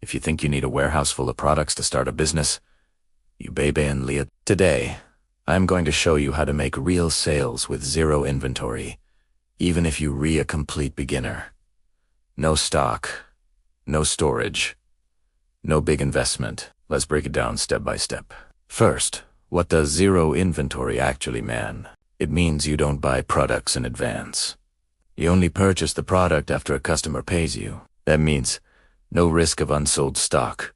If you think you need a warehouse full of products to start a business, you baby and Leah. Today, I'm going to show you how to make real sales with zero inventory, even if you a complete beginner. No stock, no storage, no big investment. Let's break it down step by step. First, what does zero inventory actually mean? It means you don't buy products in advance. You only purchase the product after a customer pays you. That means no risk of unsold stock,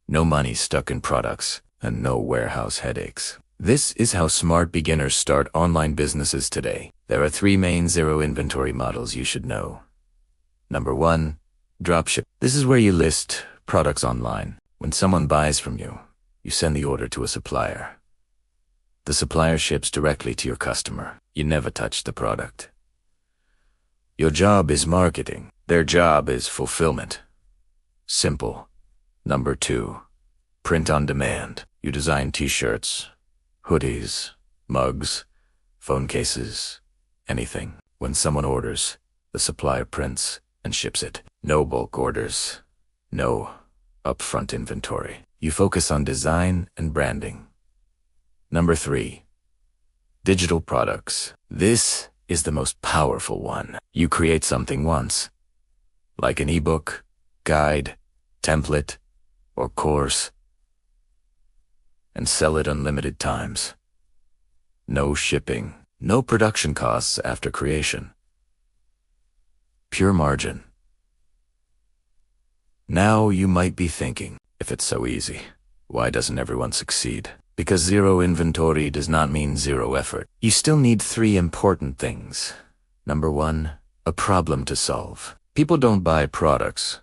no money stuck in products, and no warehouse headaches. This is how smart beginners start online businesses today. There are 3 main zero inventory models you should know. Number 1, dropship. This is where you list products online. When someone buys from you, you send the order to a supplier. The supplier ships directly to your customer. You never touch the product. Your job is marketing. Their job is fulfillment. Simple. Number 2, print on demand. You design t-shirts, hoodies, mugs, phone cases, anything. When someone orders, the supplier prints and ships it. No bulk orders, no upfront inventory. You focus on design and branding. Number 3, digital products. This is the most powerful one. You create something once, like an ebook, guide, template, or course, and sell it unlimited times. No shipping, no production costs after creation. Pure margin. Now you might be thinking, if it's so easy, why doesn't everyone succeed? Because zero inventory does not mean zero effort. You still need 3 important things. Number 1, a problem to solve. People don't buy products,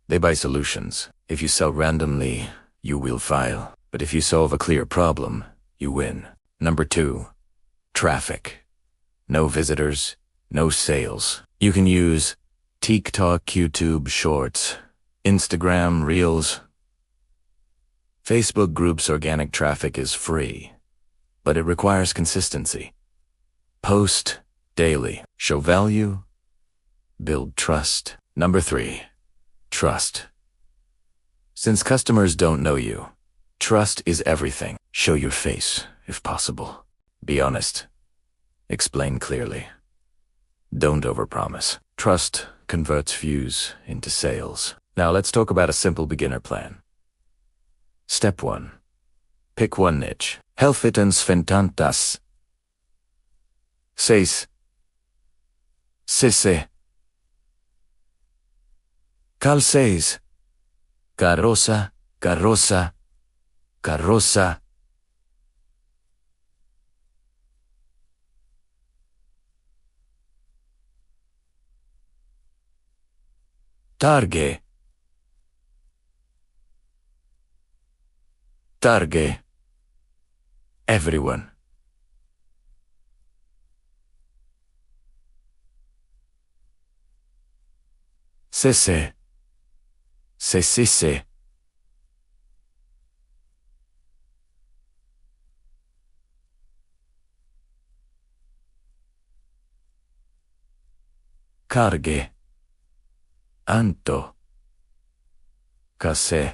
they buy solutions. If you sell randomly, you will fail. But if you solve a clear problem, you win. Number 2, traffic. No visitors, no sales. You can use TikTok, YouTube Shorts, Instagram Reels, Facebook groups. Organic traffic is free, but it requires consistency. Post daily. Show value. Build trust. Number 3, trust. Since customers don't know you, trust is everything. Show your face, if possible. Be honest. Explain clearly. Don't overpromise. Trust converts views into sales. Now let's talk about a simple beginner plan. Step 1. Pick one niche. Helfitens fantantas. 6. Sisse. Calceis. Carroza, carroza, carroza. Targe. Targe. Everyone. Sesse. Sessisse. Carge. Anto. Casse.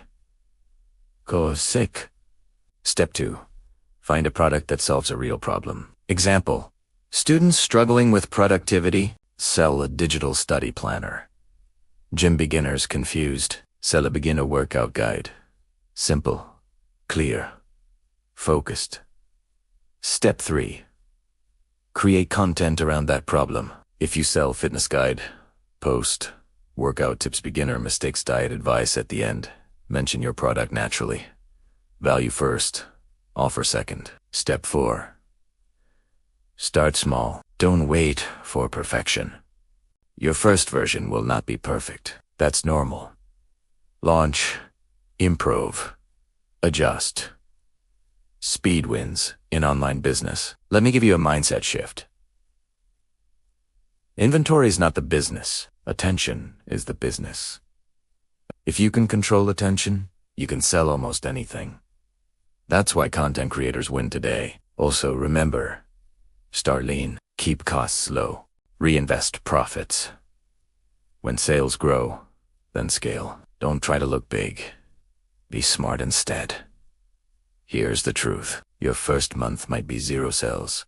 Cosec. Step 2. Find a product that solves a real problem. Example. Students struggling with productivity, sell a digital study planner. Gym beginners confused, sell a beginner workout guide. Simple, clear, focused. Step 3. Create content around that problem. If you sell fitness guide, post workout tips, beginner mistakes, diet advice at the end. Mention your product naturally. Value first, offer second. Step 4. Start small. Don't wait for perfection. Your first version will not be perfect. That's normal. Launch, improve, adjust. Speed wins in online business. Let me give you a mindset shift. Inventory is not the business. Attention is the business. If you can control attention, you can sell almost anything. That's why content creators win today. Also remember, start lean, keep costs low, reinvest profits. When sales grow, then scale. Don't try to look big. Be smart instead. Here's the truth. Your first month might be 0 sales.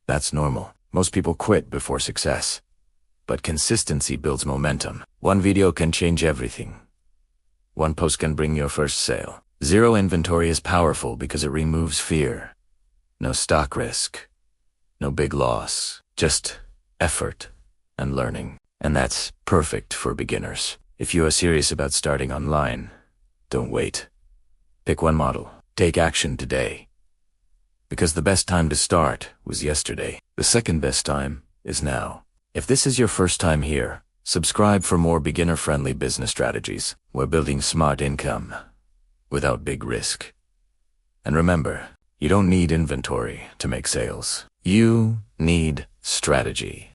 That's normal. Most people quit before success. But consistency builds momentum. One video can change everything. One post can bring your first sale. 0 inventory is powerful because it removes fear. No stock risk. No big loss. Just effort and learning. And that's perfect for beginners. If you are serious about starting online, don't wait. Pick one model. Take action today. Because the best time to start was yesterday. The second best time is now. If this is your first time here, subscribe for more beginner-friendly business strategies. We're building smart income without big risk. And remember, you don't need inventory to make sales. You need strategy.